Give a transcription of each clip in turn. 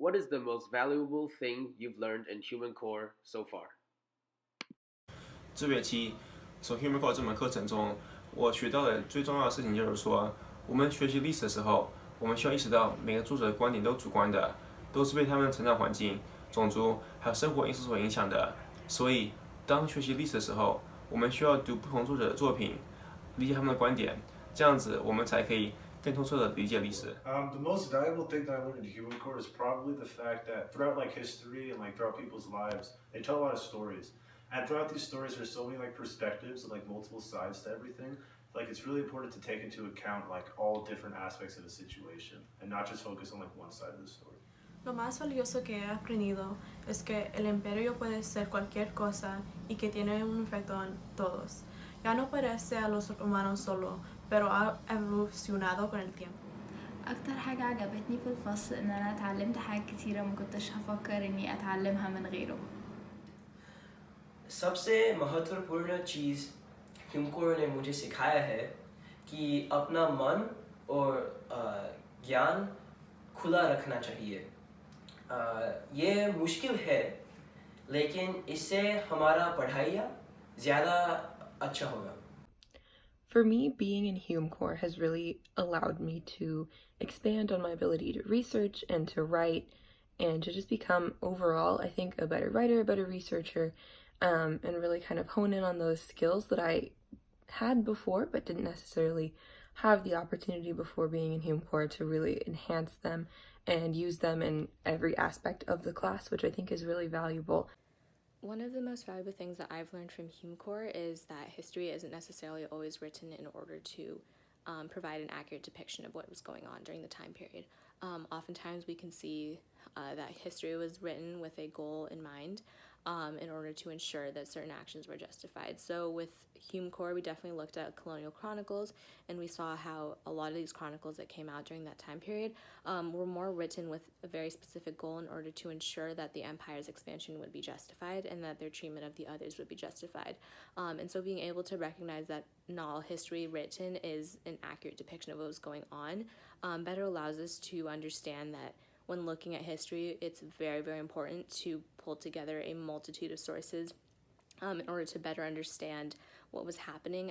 What is the most valuable thing you've learned in Human Core so far? 这学期从 Human Core 这门课程中，我学到的最重要的事情就是说，我们学习历史的时候，我们需要意识到每个作者的观点都主观的，都是被他们的成长环境、种族还有生活因素所影响的。所以，当学习历史的时候，我们需要读不同作者的作品，理解他们的观点，这样子我们才可以更透彻的理解历史。The most valuable thing that I learned in human core is probably the fact that throughout like history and like throughout people's lives, they tell a lot of stories. And throughout these stories, there's so many like perspectives and like multiple sides to everything. Like it's really important to take into account like all different aspects of a situation and not just focus on like one side of the story. Lo más valioso que he aprendido es que el imperio puede ser cualquier cosa y que tiene un efecto en todos. Ya no parece a los humanos solo, pero ha evolucionado con el tiempo. أكتر حاجة عجبتني في الفصل إن أنا اتعلمت حاجات كتيرة مكنتش هفكر إني أتعلمها من غيره. सबसे महत्वपूर्ण चीज़ हिमकोर ने मुझे सिखाया है कि अपना मन और ज्ञान खुला रखना चाहिए। ये मुश्किल है, लेकिन इससे हमारा पढ़ाइया ज़्यादा अच्छा होगा। For me, being in Hume Core has really allowed me to expand on my ability to research and to write and to just become overall, I think, a better writer, a better researcher, and really kind of hone in on those skills that I had before but didn't necessarily have the opportunity before being in Hume Core to really enhance them and use them in every aspect of the class, which I think is really valuable. One of the most valuable things that I've learned from Hume Core is that history isn't necessarily always written in order to provide an accurate depiction of what was going on during the time period. Oftentimes we can see that history was written with a goal in mind in order to ensure that certain actions were justified. So with Hume Core, we definitely looked at colonial chronicles, and we saw how a lot of these chronicles that came out during that time period were more written with a very specific goal in order to ensure that the empire's expansion would be justified and that their treatment of the others would be justified. And so being able to recognize that not all history written is an accurate depiction of what was going on better allows us to understand that when looking at history, it's very, very important to pull together a multitude of sources in order to better understand what was happening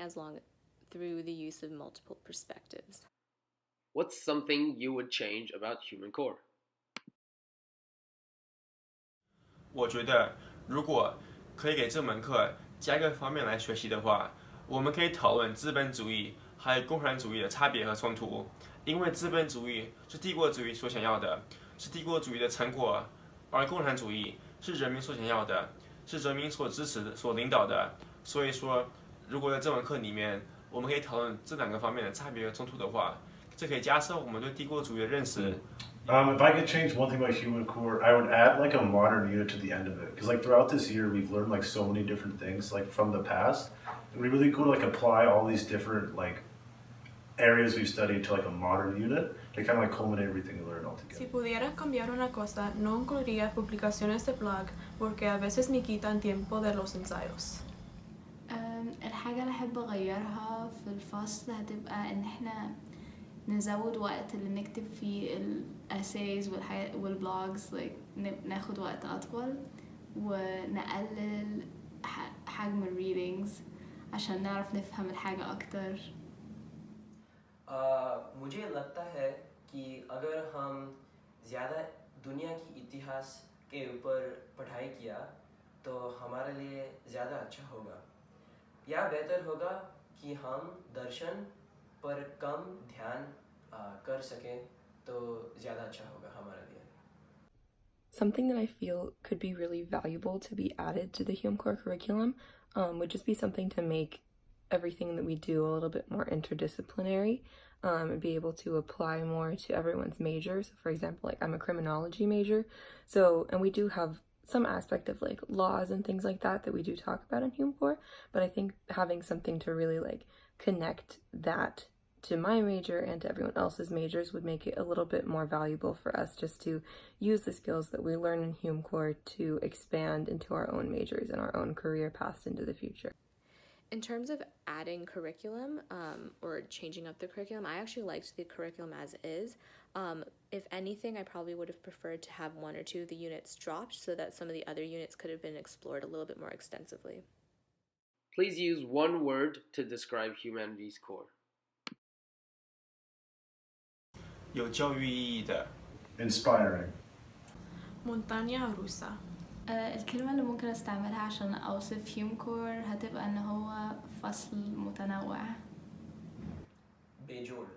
through the use of multiple perspectives. What's something you would change about Human Core? 我觉得，如果可以给这门课加一个方面来学习的话，我们可以讨论资本主义还有共产主义的差别和冲突。因为资本主义是帝国主义所想要的，是帝国主义的成果，而共产主义是人民所想要的，是人民所支持的、所领导的。所以说，如果在这门课里面，我们可以讨论这两个方面的差别和冲突的话，这可以加深我们对帝国主义的认识。If I could change one thing about human core, I would add like a modern unit to the end of it. Because like throughout this year, we've learned like so many different things like from the past, and we really could like apply all these different like areas we've studied to like a modern unit to kind of like culminate everything we learned all together. Si pudiera cambiar una cosa, no incluiría publicaciones de blog porque a veces me quitan tiempo de los ensayos. الحاجة اللي أحب أغيرها في الفصل هتبقى إن إحنا نزود وقت اللي نكتب فيه الأسايز والبلوجز ناخد وقت أطول ونقلل حجم الريدينجز عشان نعرف نفهم الحاجة أكتر. मुझे लगता है कि अगर हम ज़्यादा दुनिया की इतिहास के ऊपर पढ़ाई किया तो हमारे लिए ज़्यादा अच्छा होगा, या बेहतर होगा कि हम दर्शन पर कम ध्यान कर सकें तो ज़्यादा अच्छा होगा हमारे लिए. Something that I feel could be really valuable to be added to the Hume Core curriculum would just be something to make everything that we do a little bit more interdisciplinary and be able to apply more to everyone's major. So for example, like I'm a criminology major, and we do have some aspect of like laws and things like that we do talk about in Hume Core, but I think having something to really like connect that to my major and to everyone else's majors would make it a little bit more valuable for us just to use the skills that we learn in Hume Core to expand into our own majors and our own career paths into the future. In terms of adding curriculum or changing up the curriculum, I actually liked the curriculum as is. If anything, I probably would have preferred to have one or two of the units dropped so that some of the other units could have been explored a little bit more extensively. Please use one word to describe humanities core. 有教育意义的 Inspiring. montaña rusa. الكلمة اللي ممكن استعملها عشان أوصف هيوم كور هتبقى إن هو فصل متنوع. बेजोड़.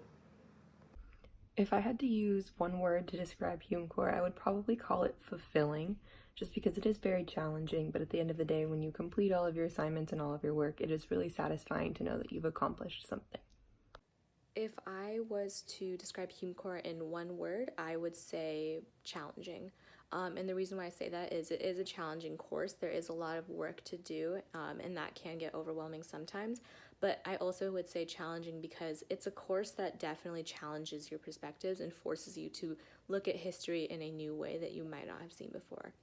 If I had to use one word to describe HumeCore, I would probably call it fulfilling, just because it is very challenging, but at the end of the day, when you complete all of your assignments and all of your work, it is really satisfying to know that you've accomplished something. If I was to describe HumeCore in one word, I would say challenging. And the reason why I say that is it is a challenging course. There is a lot of work to do, and that can get overwhelming sometimes. But I also would say challenging because it's a course that definitely challenges your perspectives and forces you to look at history in a new way that you might not have seen before.